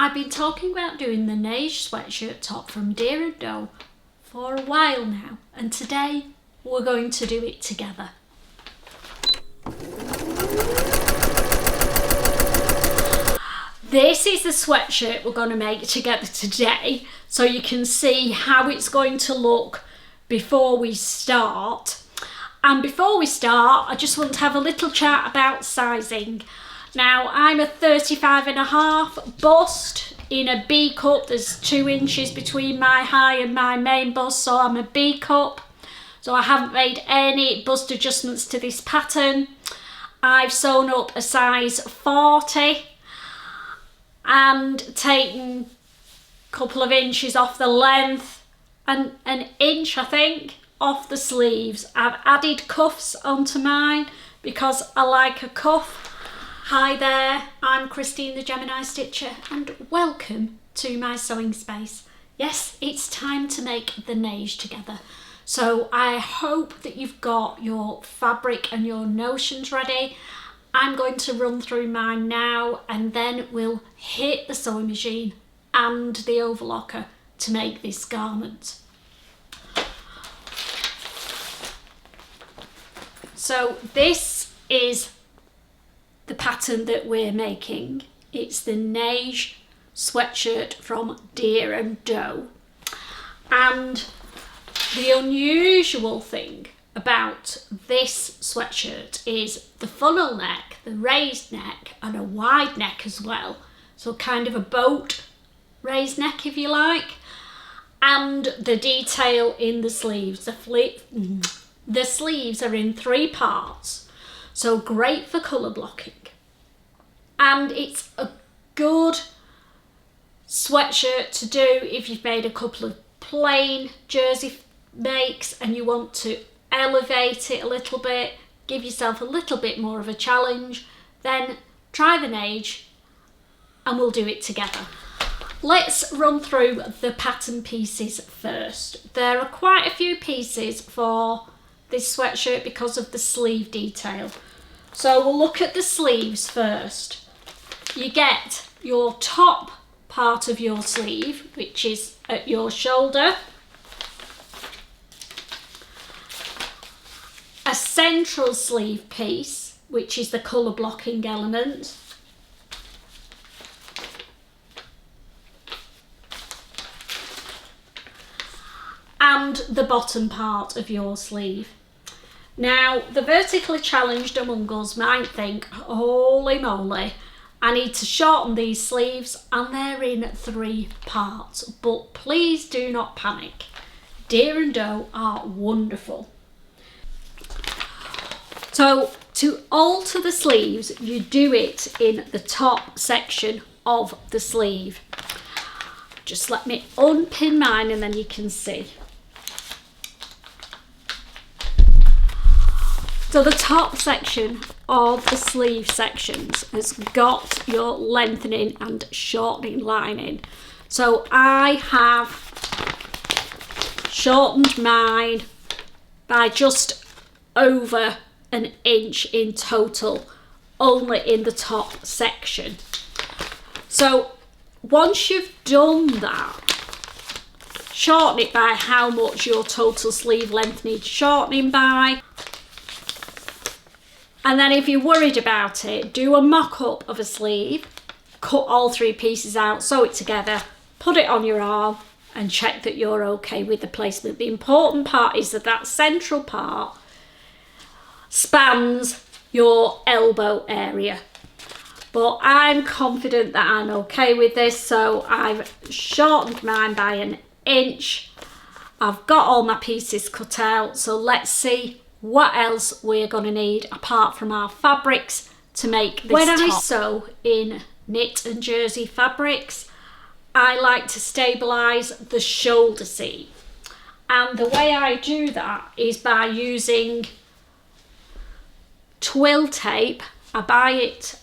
I've been talking about doing the Neige sweatshirt top from Deer & Doe for a while now, and today we're going to do it together. This is the sweatshirt we're going to make together today, so you can see how it's going to look before we start. And before we start, I just want to have a little chat about sizing. Now, I'm a 35.5 bust in a B cup. There's 2 inches between my high and my main bust, so I'm a B cup. So I haven't made any bust adjustments to this pattern. I've sewn up a size 40 and taken a couple of inches off the length and an inch, I think, off the sleeves. I've added cuffs onto mine because I like a cuff. Hi there, I'm Christine the Gemini Stitcher and welcome to my sewing space. Yes, it's time to make the Neige together. So I hope that you've got your fabric and your notions ready. I'm going to run through mine now and then we'll hit the sewing machine and the overlocker to make this garment. So this is the pattern that we're making. It's the Neige sweatshirt from Deer & Doe. And the unusual thing about this sweatshirt is the funnel neck, the raised neck, and a wide neck as well. So kind of a boat raised neck, if you like. And the detail in the sleeves. The sleeves are in 3 parts, so great for colour blocking. And it's a good sweatshirt to do if you've made a couple of plain jersey makes and you want to elevate it a little bit, give yourself a little bit more of a challenge, then try the Neige and we'll do it together. Let's run through the pattern pieces first. There are quite a few pieces for this sweatshirt because of the sleeve detail. So we'll look at the sleeves first. You get your top part of your sleeve, which is at your shoulder, a central sleeve piece, which is the colour blocking element, and the bottom part of your sleeve. Now, the vertically challenged among us might think, holy moly, I need to shorten these sleeves, and they're in 3 parts. But please do not panic. Deer & Doe are wonderful. So to alter the sleeves, you do it in the top section of the sleeve. Just let me unpin mine and then you can see. So the top section of the sleeve sections has got your lengthening and shortening lining. So I have shortened mine by just over an inch in total, only in the top section. So once you've done that, shorten it by how much your total sleeve length needs shortening by. And then if you're worried about it, do a mock-up of a sleeve, cut all 3 pieces out, sew it together, put it on your arm and check that you're okay with the placement. The important part is that that central part spans your elbow area. But I'm confident that I'm okay with this, so I've shortened mine by an inch. I've got all my pieces cut out, so let's see what else we're going to need apart from our fabrics to make this top. When I sew in knit and jersey fabrics, I like to stabilise the shoulder seam, and the way I do that is by using twill tape. I buy it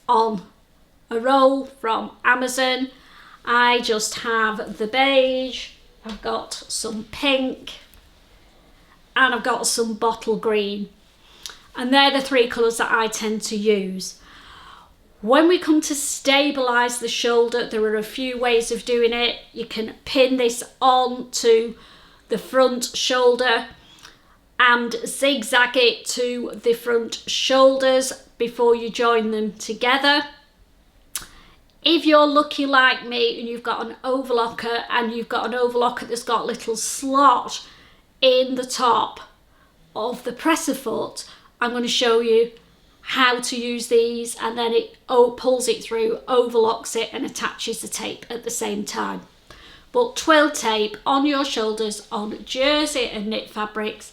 on a roll from Amazon. I just have the beige, I've got some pink, and I've got some bottle green, and they're the 3 colours that I tend to use. When we come to stabilize the shoulder, there are a few ways of doing it. You can pin this on to the front shoulder and zigzag it to the front shoulders before you join them together. If you're lucky like me and you've got an overlocker and you've got an overlocker that's got a little slot in the top of the presser foot, I'm going to show you how to use these, and then it pulls it through, overlocks it and attaches the tape at the same time. But twill tape on your shoulders on jersey and knit fabrics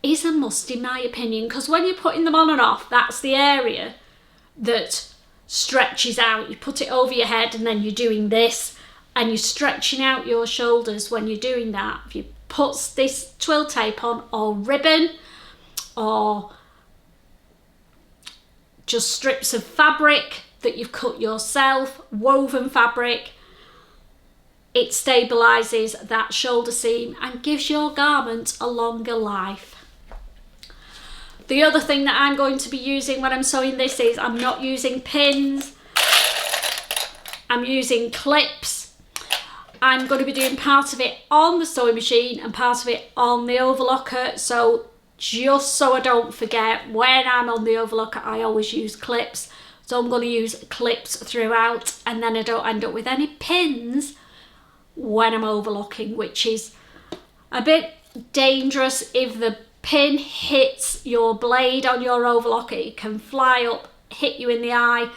is a must in my opinion, because when you're putting them on and off, that's the area that stretches out. You put it over your head and then you're doing this and you're stretching out your shoulders when you're doing that. If you put this twill tape on, or ribbon, or just strips of fabric that you've cut yourself, woven fabric, it stabilizes that shoulder seam and gives your garment a longer life. The other thing that I'm going to be using when I'm sewing this is I'm not using pins, I'm using clips. I'm going to be doing part of it on the sewing machine and part of it on the overlocker, so just so I don't forget, when I'm on the overlocker I always use clips, so I'm going to use clips throughout, and then I don't end up with any pins when I'm overlocking, which is a bit dangerous. If the pin hits your blade on your overlocker, it can fly up, hit you in the eye,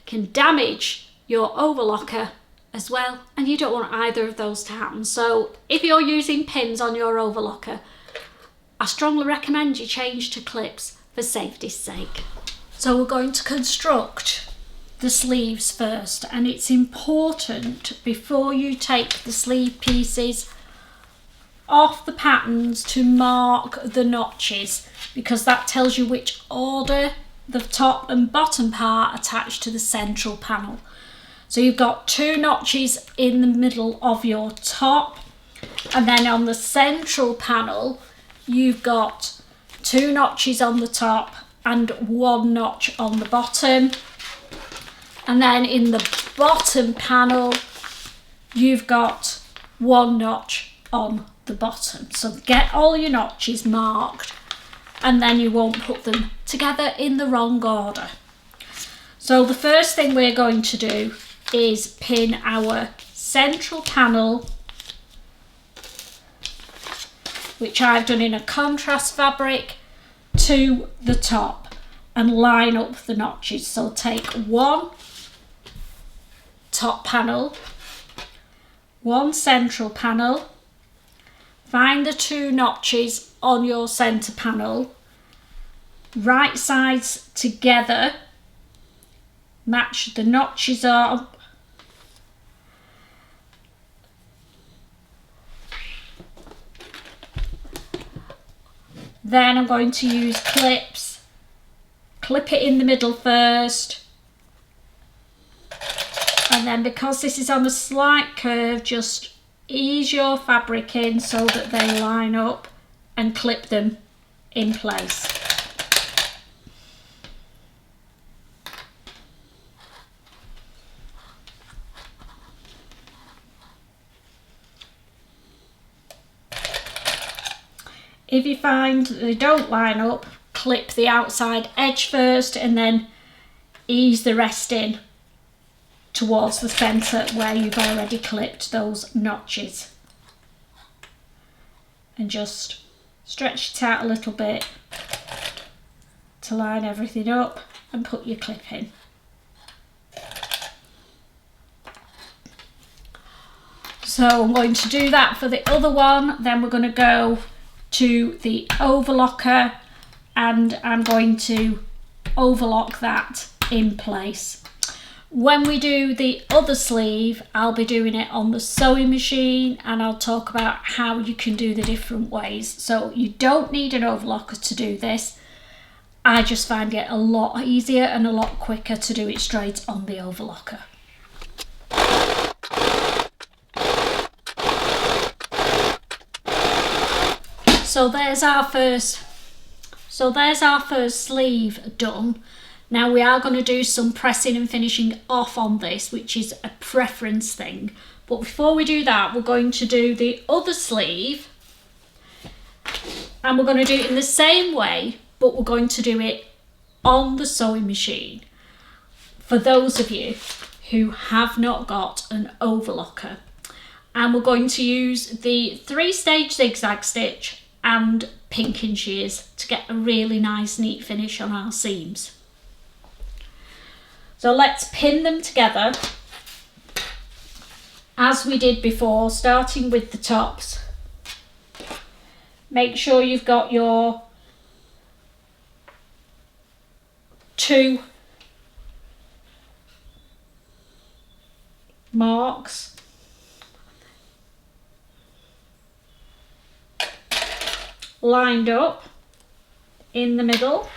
can damage your overlocker as well, and you don't want either of those to happen. So if you're using pins on your overlocker, I strongly recommend you change to clips for safety's sake. So we're going to construct the sleeves first, and it's important before you take the sleeve pieces off the patterns to mark the notches, because that tells you which order the top and bottom part attached to the central panel. So you've got 2 notches in the middle of your top, and then on the central panel you've got 2 notches on the top and 1 notch on the bottom, and then in the bottom panel you've got 1 notch on the bottom. So get all your notches marked, and then you won't put them together in the wrong order. So the first thing we're going to do is pin our central panel, which I've done in a contrast fabric, to the top and line up the notches. So take 1 top panel, 1 central panel, find the 2 notches on your centre panel, right sides together, match the notches up, then I'm going to use clips, clip it in the middle first, and then because this is on a slight curve, just ease your fabric in so that they line up and clip them in place. If you find they don't line up, clip the outside edge first and then ease the rest in towards the centre where you've already clipped those notches. And just stretch it out a little bit to line everything up and put your clip in. So I'm going to do that for the other one, then we're going to go to the overlocker and I'm going to overlock that in place. When we do the other sleeve, I'll be doing it on the sewing machine and I'll talk about how you can do the different ways. So you don't need an overlocker to do this. I just find it a lot easier and a lot quicker to do it straight on the overlocker. So there's our first sleeve done. Now we are going to do some pressing and finishing off on this, which is a preference thing. But before we do that, we're going to do the other sleeve, and we're going to do it in the same way, but we're going to do it on the sewing machine for those of you who have not got an overlocker. And we're going to use the 3-stage zigzag stitch and pinking shears to get a really nice neat finish on our seams. So let's pin them together as we did before, starting with the tops. Make sure you've got your 2 marks. Lined up in the middle.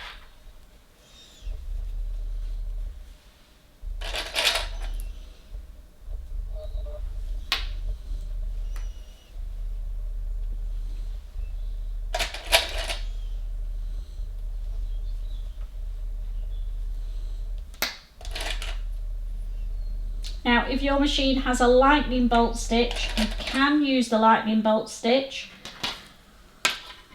Now, if your machine has a lightning bolt stitch, you can use the lightning bolt stitch.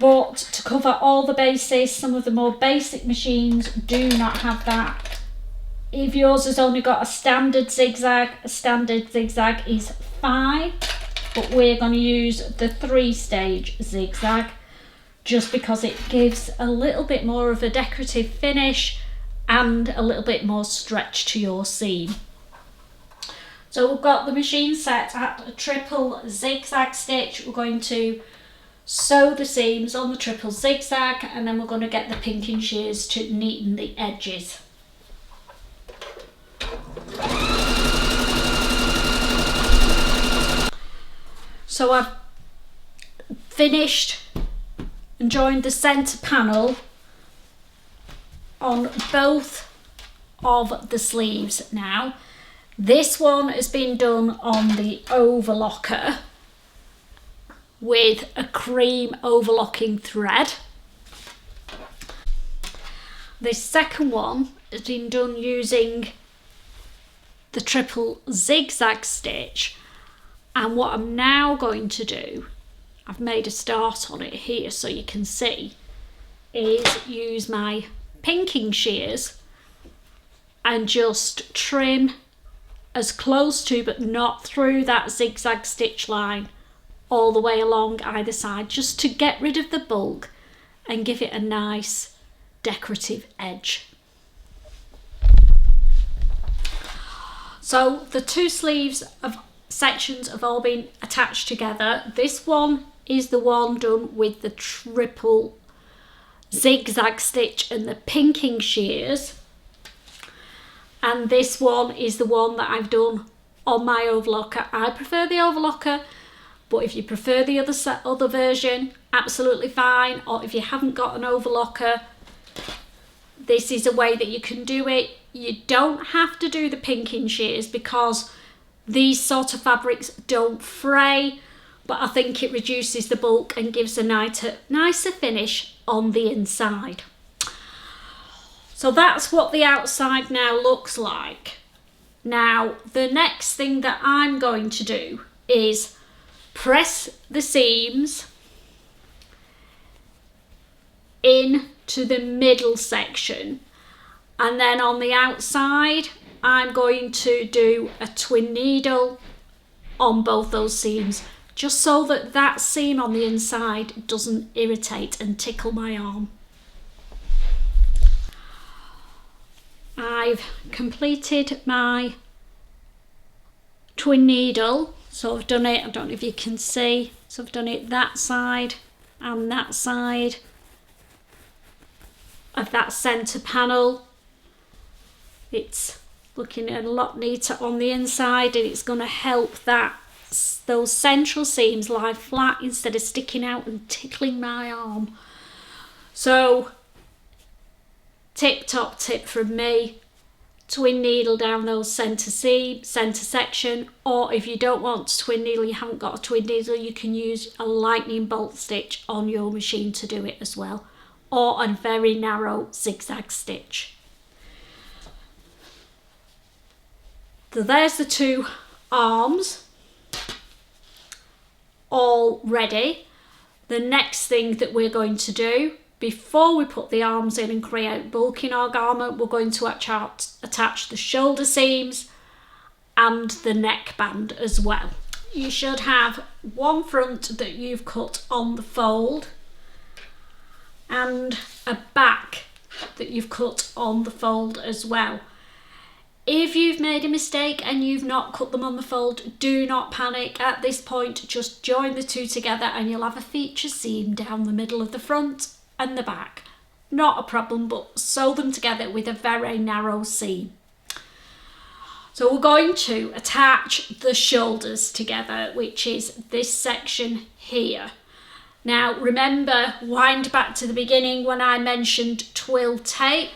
But to cover all the bases, some of the more basic machines do not have that. If yours has only got a standard zigzag is fine. But we're going to use the 3-stage zigzag just because it gives a little bit more of a decorative finish and a little bit more stretch to your seam. So we've got the machine set at a triple zigzag stitch. We're going to sew the seams on the triple zigzag, and then we're going to get the pinking shears to neaten the edges. So I've finished and joined the centre panel on both of the sleeves now. This one has been done on the overlocker with a cream overlocking thread. This second one has been done using the triple zigzag stitch, and what I'm now going to do, I've made a start on it here so you can see, is use my pinking shears and just trim as close to but not through that zigzag stitch line all the way along either side, just to get rid of the bulk and give it a nice decorative edge. So the 2 sleeves of sections have all been attached together. This one is the one done with the triple zigzag stitch and the pinking shears, and this one is the one that I've done on my overlocker. I prefer the overlocker, but if you prefer the other version, absolutely fine. Or if you haven't got an overlocker, this is a way that you can do it. You don't have to do the pinking shears because these sort of fabrics don't fray, but I think it reduces the bulk and gives a nicer finish on the inside. So that's what the outside now looks like. Now, the next thing that I'm going to do is press the seams into the middle section, and then on the outside I'm going to do a twin needle on both those seams, just so that that seam on the inside doesn't irritate and tickle my arm. I've completed my twin needle, so I've done it, I don't know if you can see, so I've done it that side and that side of that centre panel. It's looking a lot neater on the inside, and it's going to help those central seams lie flat instead of sticking out and tickling my arm. So top tip from me, twin needle down those centre section, or if you don't want to twin needle, you haven't got a twin needle, you can use a lightning bolt stitch on your machine to do it as well, or a very narrow zigzag stitch. So there's the two arms all ready. The next thing that we're going to do before we put the arms in and create bulk in our garment, we're going to attach the shoulder seams and the neckband as well. You should have one front that you've cut on the fold and a back that you've cut on the fold as well. If you've made a mistake and you've not cut them on the fold, do not panic at this point. Just join the two together and you'll have a feature seam down the middle of the front and the back. Not a problem, but sew them together with a very narrow seam. So we're going to attach the shoulders together, which is this section here. Now remember, wind back to the beginning when I mentioned twill tape.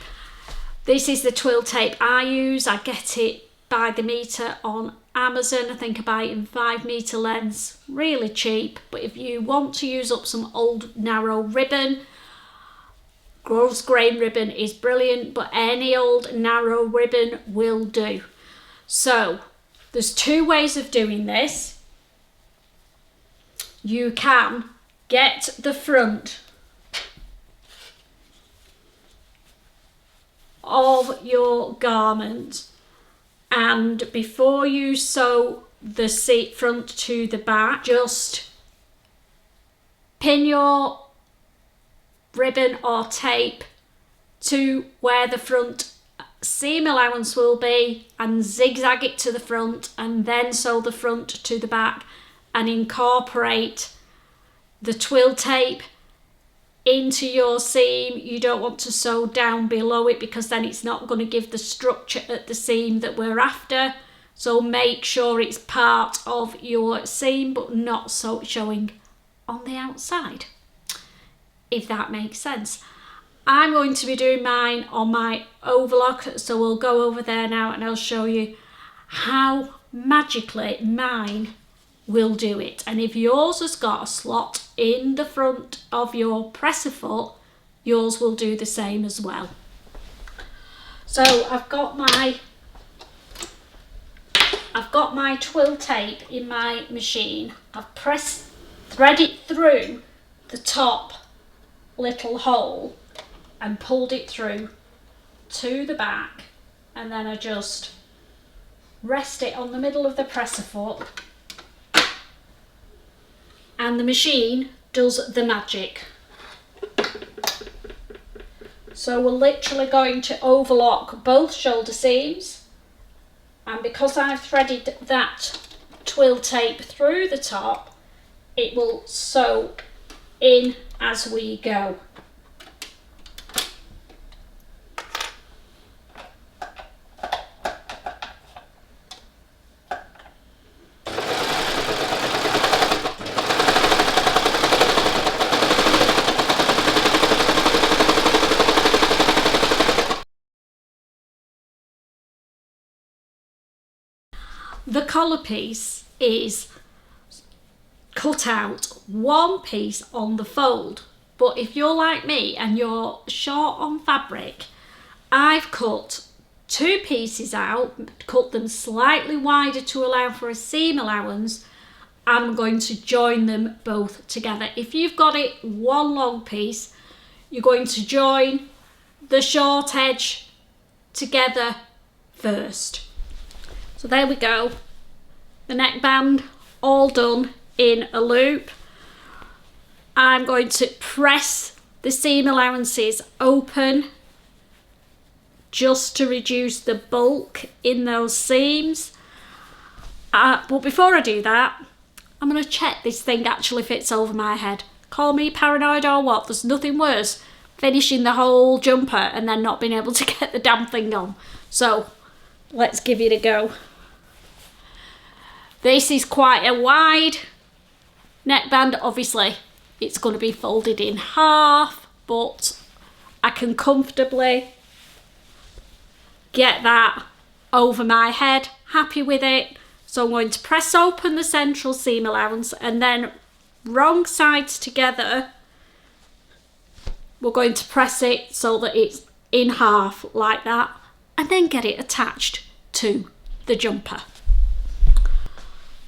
This is the twill tape I use. I get it by the metre on Amazon. I think I buy it in 5 metre lengths. Really cheap, but if you want to use up some old narrow ribbon, gross grain ribbon is brilliant, but any old narrow ribbon will do. So there's two ways of doing this. You can get the front of your garment, and before you sew the seat front to the back, just pin your ribbon or tape to where the front seam allowance will be and zigzag it to the front, and then sew the front to the back and incorporate the twill tape into your seam. You don't want to sew down below it because then it's not going to give the structure at the seam that we're after. So make sure it's part of your seam but not showing on the outside, if that makes sense. I'm going to be doing mine on my overlock, so we'll go over there now and I'll show you how magically mine will do it. And if yours has got a slot in the front of your presser foot, yours will do the same as well. So I've got my twill tape in my machine. I've thread it through the top little hole and pulled it through to the back, and then I just rest it on the middle of the presser foot and the machine does the magic. So we're literally going to overlock both shoulder seams, and because I've threaded that twill tape through the top, it will sew in as we go. The collar piece is cut out one piece on the fold, but if you're like me and you're short on fabric, I've cut two pieces out, cut them slightly wider to allow for a seam allowance, and I'm going to join them both together. If you've got it one long piece, you're going to join the short edge together first. So there we go, the neckband all done in a loop. I'm going to press the seam allowances open just to reduce the bulk in those seams. But before I do that, I'm going to check this thing actually fits over my head. Call me paranoid or what, there's nothing worse finishing the whole jumper and then not being able to get the damn thing on. So let's give it a go. This is quite a wide neckband. Obviously it's going to be folded in half, but I can comfortably get that over my head. Happy with it. So I'm going to press open the central seam allowance, and then wrong sides together we're going to press it so that it's in half like that, and then get it attached to the jumper.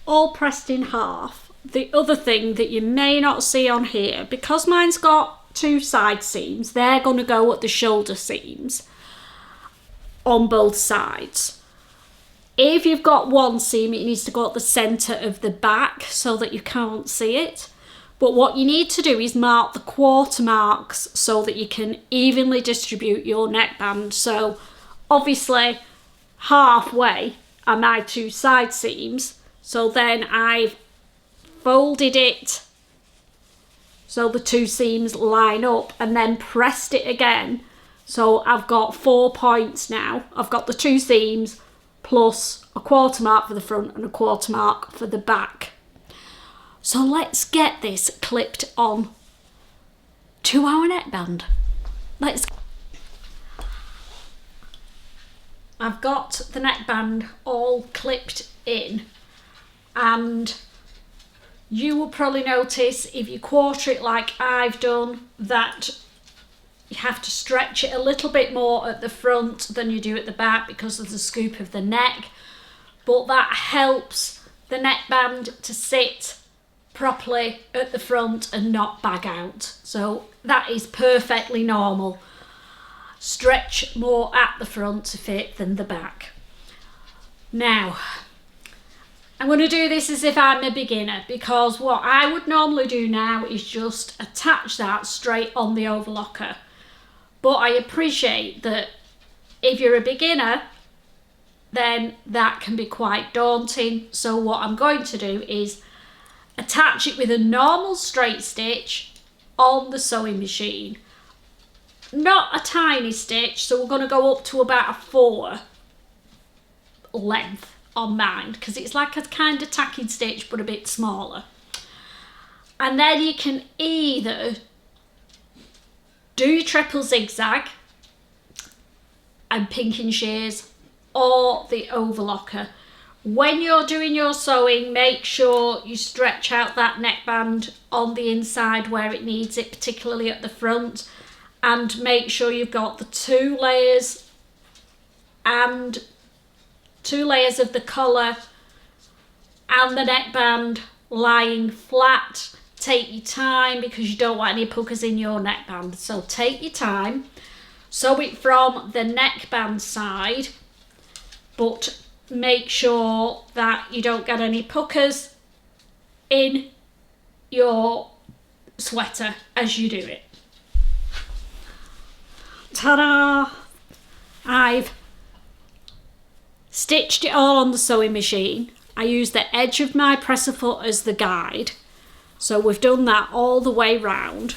All pressed in half. The other thing that you may not see on here, because mine's got 2 side seams, they're going to go at the shoulder seams on both sides. If you've got one seam, it needs to go at the centre of the back so that you can't see it. But what you need to do is mark the quarter marks so that you can evenly distribute your neckband. So obviously halfway are my 2 side seams. So then I've folded it so the 2 seams line up and then pressed it again. So I've got 4 points now. I've got the 2 seams plus a quarter mark for the front and a quarter mark for the back. So let's get this clipped on to our neckband. I've got the neckband all clipped in, and you will probably notice if you quarter it like I've done that you have to stretch it a little bit more at the front than you do at the back because of the scoop of the neck, but that helps the neckband to sit properly at the front and not bag out. So that is perfectly normal. Stretch more at the front to fit than the back. Now, I'm going to do this as if I'm a beginner, because what I would normally do now is just attach that straight on the overlocker. But I appreciate that if you're a beginner, then that can be quite daunting. So what I'm going to do is attach it with a normal straight stitch on the sewing machine. Not a tiny stitch, so we're going to go up to about a 4 length on mine, because it's like a kind of tacking stitch but a bit smaller. And then you can either do your triple zigzag and pinking shears or the overlocker. When you're doing your sewing, make sure you stretch out that neckband on the inside where it needs it, particularly at the front, and make sure you've got the 2 layers and 2 layers of the collar and the neckband lying flat. Take your time because you don't want any puckers in your neckband. So take your time, sew it from the neckband side, but make sure that you don't get any puckers in your sweater as you do it. Ta-da! I've stitched it all on the sewing machine. I used the edge of my presser foot as the guide. So we've done that all the way round.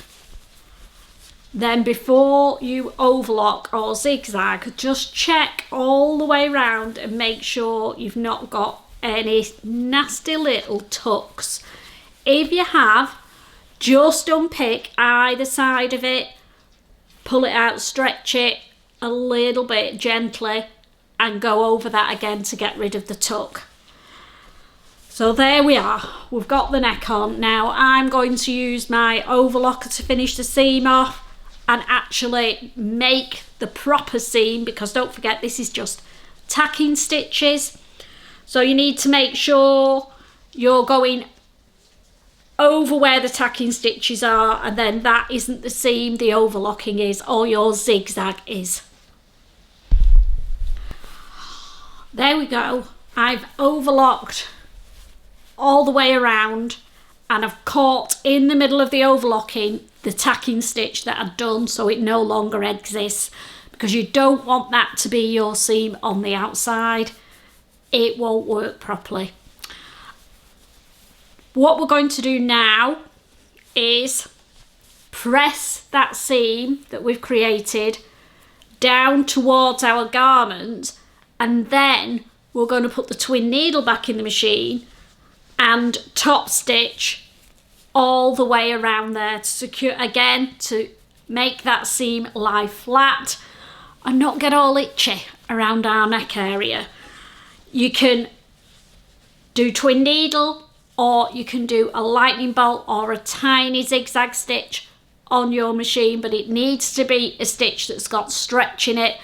Then before you overlock or zigzag, just check all the way round and make sure you've not got any nasty little tucks. If you have, just unpick either side of it, pull it out, stretch it a little bit gently and go over that again to get rid of the tuck. So there we are, we've got the neck on. Now I'm going to use my overlocker to finish the seam off and actually make the proper seam, because don't forget this is just tacking stitches. So you need to make sure you're going over where the tacking stitches are, and then that isn't the seam, the overlocking is, or your zigzag is. There we go, I've overlocked all the way around and I've caught in the middle of the overlocking the tacking stitch that I'd done, so it no longer exists, because you don't want that to be your seam on the outside. It won't work properly. What we're going to do now is press that seam that we've created down towards our garment, and then we're going to put the twin needle back in the machine and top stitch all the way around there to secure, again, to make that seam lie flat and not get all itchy around our neck area. You can do twin needle, or you can do a lightning bolt or a tiny zigzag stitch on your machine, but it needs to be a stitch that's got stretch in it,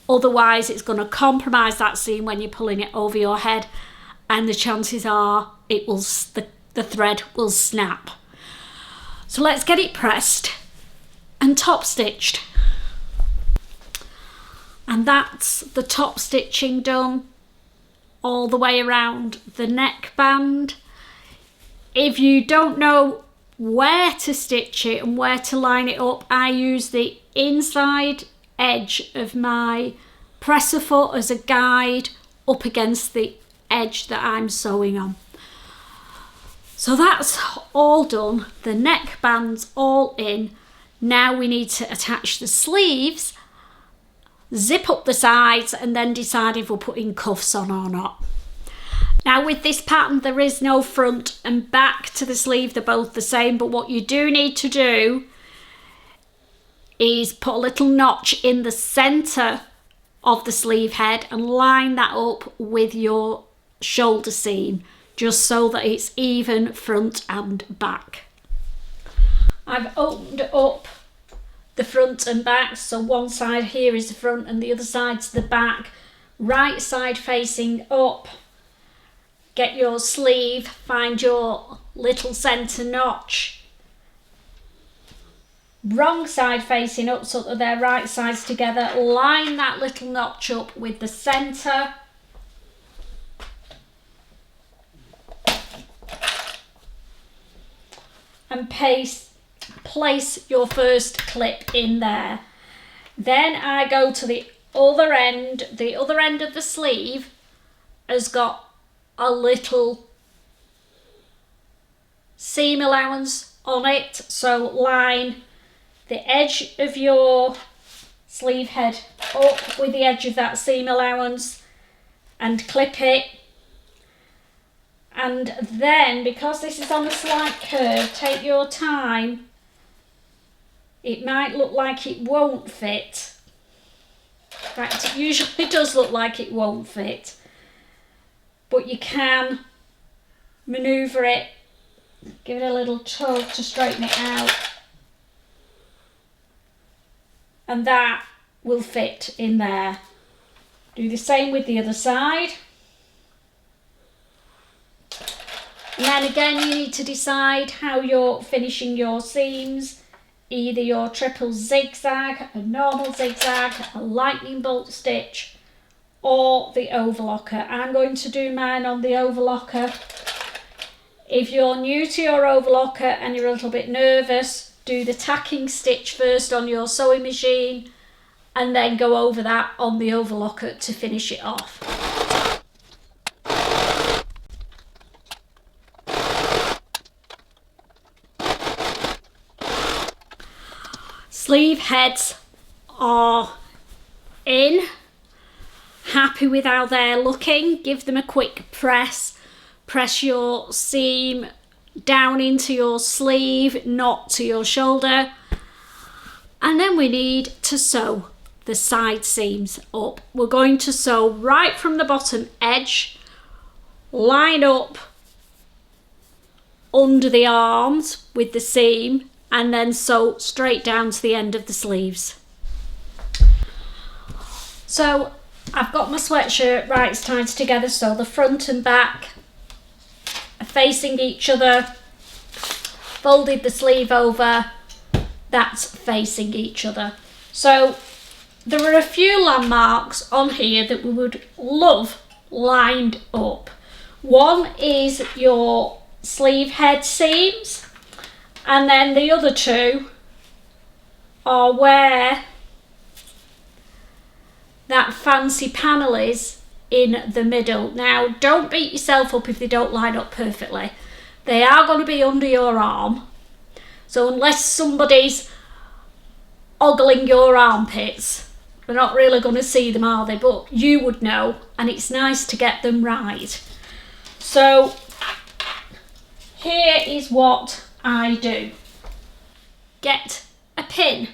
Otherwise it's going to compromise that seam when you're pulling it over your head, and the chances are it will the thread will snap. So let's get it pressed and top stitched. And that's the top stitching done all the way around the neckband. If you don't know where to stitch it and where to line it up, I use the inside edge of my presser foot as a guide up against the edge that I'm sewing on. So that's all done, the neckband's all in. Now we need to attach the sleeves, zip up the sides, and then decide if we're putting cuffs on or not. Now with this pattern there is no front and back to the sleeve, they're both the same, but what you do need to do is put a little notch in the centre of the sleeve head and line that up with your shoulder seam, just so that it's even front and back. I've opened up the front and back, so one side here is the front and the other side's the back. Right side facing up, get your sleeve, find your little centre notch. Wrong side facing up so that they're right sides together, line that little notch up with the centre. And place your first clip in there. Then I go to the other end. The other end of the sleeve has got a little seam allowance on it, so line the edge of your sleeve head up with the edge of that seam allowance and clip it. And then, because this is on a slight curve, take your time. It might look like it won't fit. In fact, it usually does look like it won't fit. But you can manoeuvre it, give it a little tug to straighten it out. And that will fit in there. Do the same with the other side. And then again you need to decide how you're finishing your seams. Either your triple zigzag, a normal zigzag, a lightning bolt stitch, or the overlocker. I'm going to do mine on the overlocker. If you're new to your overlocker and you're a little bit nervous, do the tacking stitch first on your sewing machine and then go over that on the overlocker to finish it off. Sleeve heads are in. Happy with how they're looking, give them a quick press. Press your seam down into your sleeve, not to your shoulder. And then we need to sew the side seams up. We're going to sew right from the bottom edge, line up under the arms with the seam, and then sew straight down to the end of the sleeves. So I've got my sweatshirt right sides together, so the front and back are facing each other, folded the sleeve over, that's facing each other. So there are a few landmarks on here that we would love lined up. One is your sleeve head seams, and then the other two are where that fancy panel is in the middle. Now, don't beat yourself up if they don't line up perfectly. They are going to be under your arm. So unless somebody's ogling your armpits, we're not really going to see them, are they? But you would know, and it's nice to get them right. So here is what I do. Get a pin.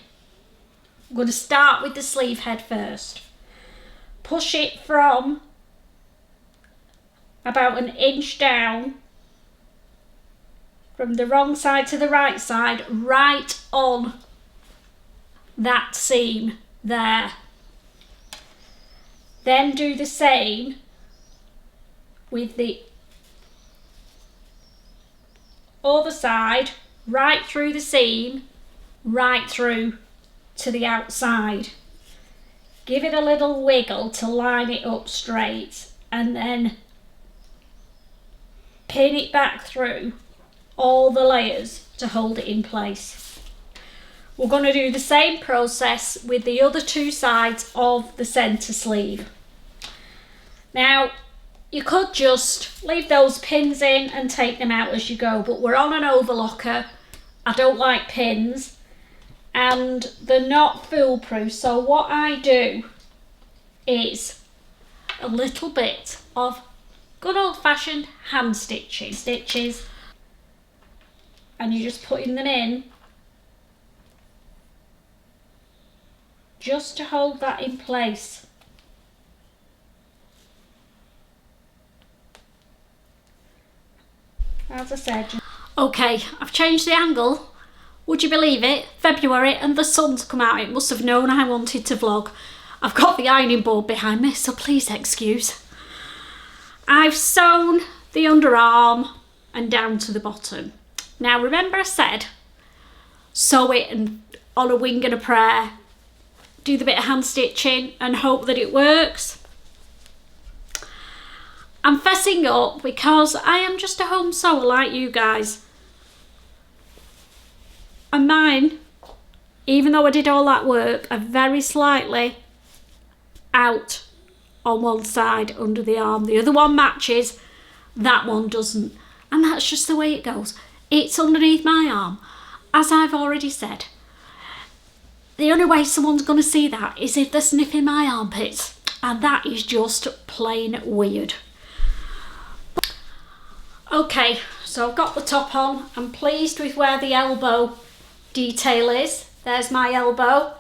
I'm going to start with the sleeve head first. Push it from about an inch down from the wrong side to the right side, right on that seam there. Then do the same with the other side, right through the seam, right through to the outside. Give it a little wiggle to line it up straight, and then pin it back through all the layers to hold it in place. We're going to do the same process with the other two sides of the centre sleeve. Now, you could just leave those pins in and take them out as you go, but we're on an overlocker. I don't like pins and they're not foolproof, so what I do is a little bit of good old-fashioned hand stitches, and you're just putting them in just to hold that in place. As I said. Okay, I've changed the angle. Would you believe it? February and the sun's come out. It must have known I wanted to vlog. I've got the ironing board behind me, so please excuse. I've sewn the underarm and down to the bottom. Now remember I said sew it and on a wing and a prayer, do the bit of hand stitching and hope that it works. I'm fessing up because I am just a home sewer like you guys. And mine, even though I did all that work, are very slightly out on one side under the arm. The other one matches, that one doesn't. And that's just the way it goes. It's underneath my arm. As I've already said, the only way someone's going to see that is if they're sniffing my armpits. And that is just plain weird. Okay, so I've got the top on. I'm pleased with where the elbow detail is. There's my elbow,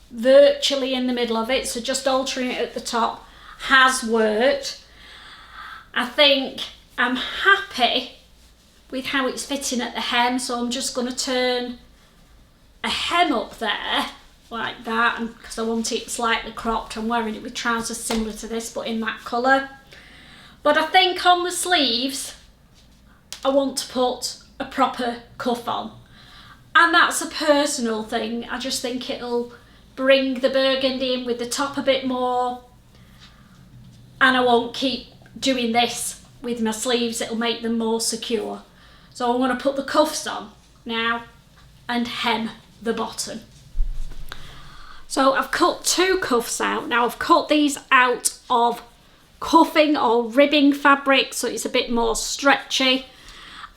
virtually in the middle of it, so just altering it at the top has worked. I think I'm happy with how it's fitting at the hem, so I'm just going to turn a hem up there like that, and because I want it slightly cropped. I'm wearing it with trousers similar to this but in that colour. But I think on the sleeves I want to put a proper cuff on, and that's a personal thing. I just think it'll bring the burgundy in with the top a bit more, and I won't keep doing this with my sleeves. It'll make them more secure. So I'm going to put the cuffs on now and hem the bottom. So I've cut two cuffs out. Now I've cut these out of cuffing or ribbing fabric, so it's a bit more stretchy.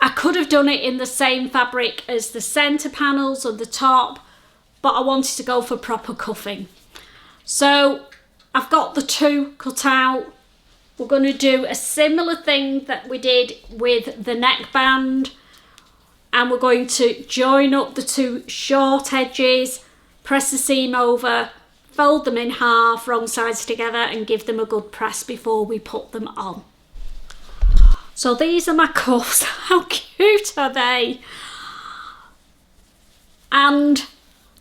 I could have done it in the same fabric as the centre panels on the top, but I wanted to go for proper cuffing. So I've got the two cut out. We're going to do a similar thing that we did with the neckband, and we're going to join up the two short edges, press the seam over, fold them in half, wrong sides together, and give them a good press before we put them on. So these are my cuffs. How cute are they? And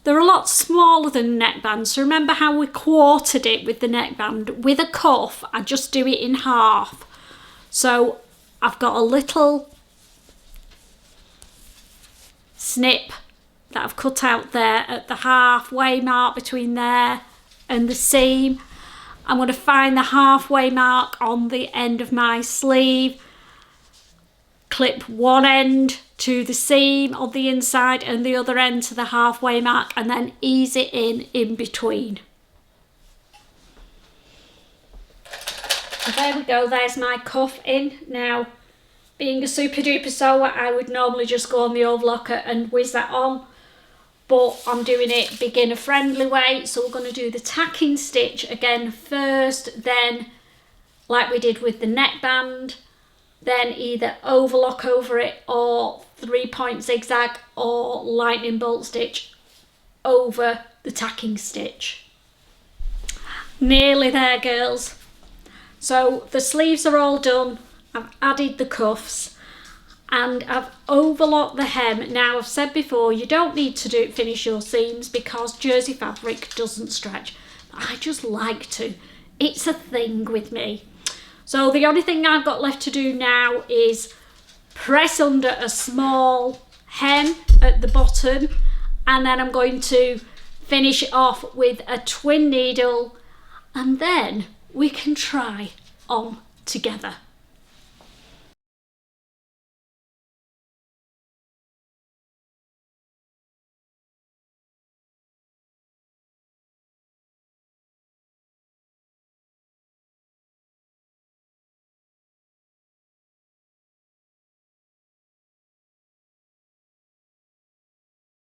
they're a lot smaller than the neckband. So remember how we quartered it with the neckband? With a cuff, I just do it in half. So I've got a little snip that I've cut out there at the halfway mark between there and the seam. I'm going to find the halfway mark on the end of my sleeve, clip one end to the seam on the inside and the other end to the halfway mark, and then ease it in between. So there we go, there's my cuff in. Now, being a super duper sewer, I would normally just go on the overlocker and whiz that on, but I'm doing it beginner friendly way. So we're going to do the tacking stitch again first, then like we did with the neckband, then either overlock over it or 3-point zigzag or lightning bolt stitch over the tacking stitch. Nearly there, girls. So the sleeves are all done. I've added the cuffs and I've overlocked the hem. Now I've said before, you don't need to finish your seams because jersey fabric doesn't stretch. I just like to. It's a thing with me. So the only thing I've got left to do now is press under a small hem at the bottom, and then I'm going to finish it off with a twin needle, and then we can try on together.